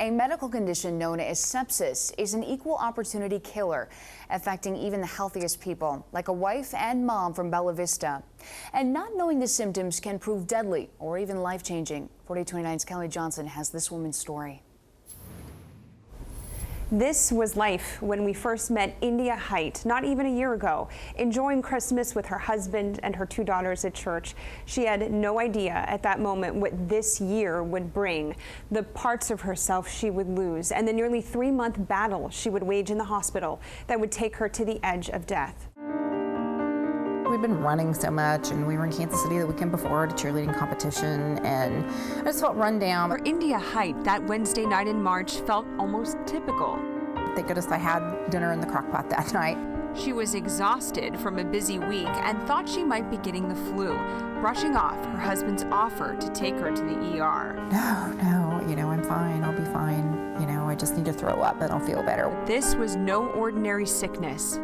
A medical condition known as sepsis is an equal opportunity killer, affecting even the healthiest people, like a wife and mom from Bella Vista. And not knowing the symptoms can prove deadly or even life-changing. 4029's Kelly Johnson has this woman's story. This was life when we first met India Height, not even a year ago, enjoying Christmas with her husband and her 2 daughters at church. She had no idea at that moment what this year would bring, the parts of herself she would lose, and the nearly 3-month battle she would wage in the hospital that would take her to the edge of death. We've been running so much, and we were in Kansas City the weekend before at a cheerleading competition, and I just felt run down. For India Height, that Wednesday night in March felt almost typical. Thank goodness I had dinner in the crock pot that night. She was exhausted from a busy week and thought she might be getting the flu, brushing off her husband's offer to take her to the ER. No, I'm fine, I'll be fine. I just need to throw up and I'll feel better. This was no ordinary sickness.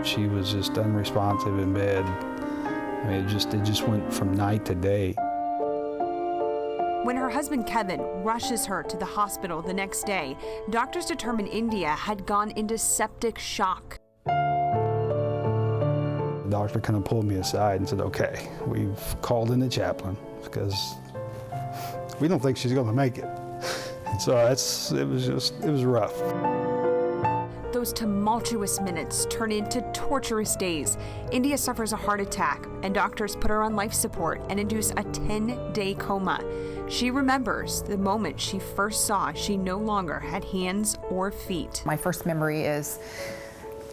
She was just unresponsive in bed. I mean, it just went from night to day. When her husband Kevin rushes her to the hospital the next day, doctors determined India had gone into septic shock. The doctor kind of pulled me aside and said, okay, we've called in the chaplain because we don't think she's going to make it. And so it was rough. Those tumultuous minutes turn into torturous days. India suffers a heart attack, and doctors put her on life support and induce a 10-day coma. She remembers the moment she first saw she no longer had hands or feet. My first memory is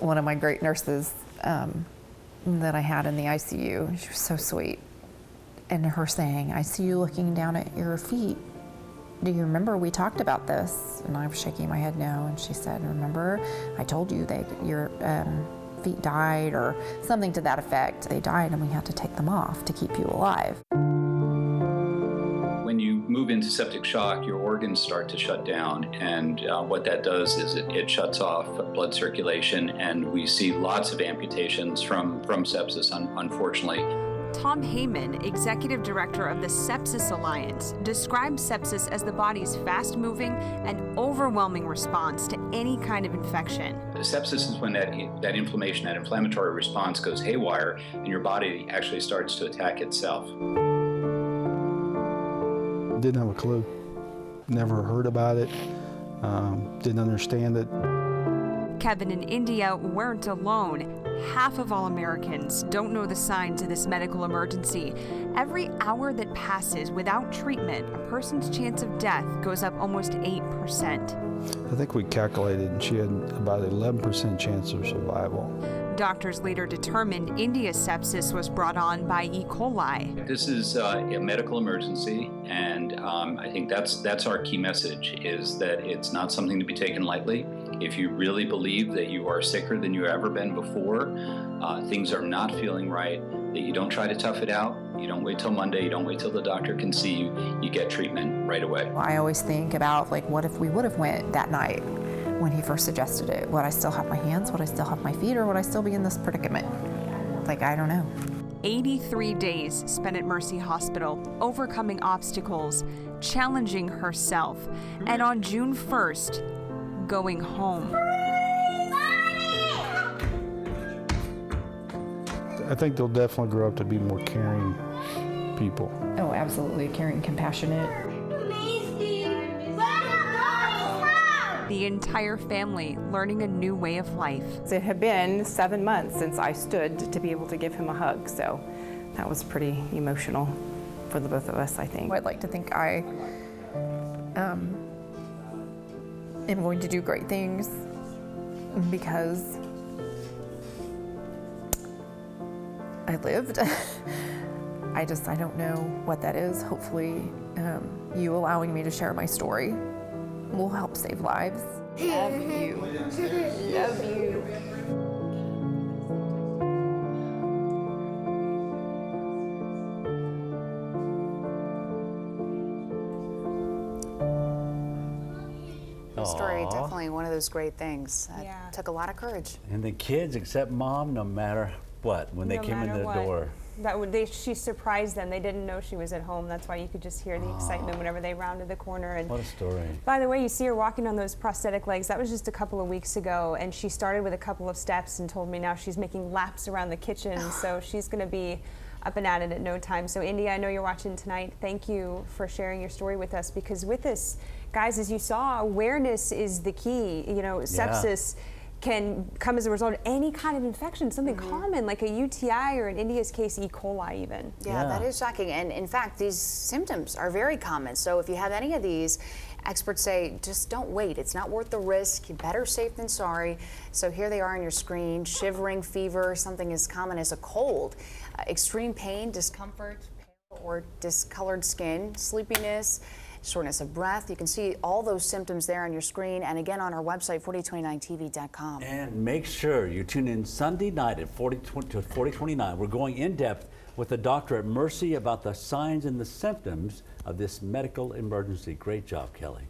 one of my great nurses that I had in the ICU. She was so sweet. And her saying, "I see you looking down at your feet. Do you remember we talked about this?" And I was shaking my head no. And she said, "Remember, I told you that your feet died," or something to that effect. They died and we had to take them off to keep you alive. When you move into septic shock, your organs start to shut down, and what that does is it shuts off blood circulation, and we see lots of amputations from sepsis, unfortunately. Tom Heyman, executive director of the Sepsis Alliance, describes sepsis as the body's fast-moving and overwhelming response to any kind of infection. Sepsis is when that inflammation, that inflammatory response goes haywire, and your body actually starts to attack itself. Didn't have a clue. Never heard about it. Didn't understand it. Kevin and India weren't alone. Half of all Americans don't know the signs of this medical emergency. Every hour that passes without treatment, a person's chance of death goes up almost 8%. I think we calculated she had about 11% chance of survival. Doctors later determined India's sepsis was brought on by E. coli. This is a medical emergency, and I think that's our key message, is that it's not something to be taken lightly. If you really believe that you are sicker than you've ever been before, things are not feeling right, that you don't try to tough it out, you don't wait till Monday, you don't wait till the doctor can see you, you get treatment right away. I always think about, what if we would have went that night when he first suggested it? Would I still have my hands? Would I still have my feet? Or would I still be in this predicament? I don't know. 83 days spent at Mercy Hospital, overcoming obstacles, challenging herself, and on June 1st, going home. I think they'll definitely grow up to be more caring people. Oh, absolutely. Caring, compassionate. The entire family learning a new way of life. It had been 7 months since I stood to be able to give him a hug, so that was pretty emotional for the both of us, I think. I'd like to think I am going to do great things because I lived. I don't know what that is. Hopefully, you allowing me to share my story will help save lives. Love you. Love you. Story, definitely one of those great things. Took a lot of courage. And the kids accept mom no matter what when they came in the door. She surprised them. They didn't know she was at home. That's why you could just hear the excitement whenever they rounded the corner. And What a story. by the way, you see her walking on those prosthetic legs. That was just a couple of weeks ago, and she started with a couple of steps and told me now she's making laps around the kitchen. So she's going to be up and at it no time. So India, I know you're watching tonight. Thank you for sharing your story with us, because with this, guys, as you saw, awareness is the key. You know, sepsis can come as a result of any kind of infection, something common like a UTI, or in India's case, E. coli even. Yeah, that is shocking. And in fact, these symptoms are very common. So if you have any of these, experts say just don't wait. It's not worth the risk. You're better safe than sorry. So here they are on your screen: shivering, fever, something as common as a cold, extreme pain, discomfort, pale or discolored skin, sleepiness, shortness of breath. You can see all those symptoms there on your screen, and again on our website, 4029tv.com. And make sure you tune in Sunday night at 4029. We're going in depth with the doctor at Mercy about the signs and the symptoms of this medical emergency. Great job, Kelly.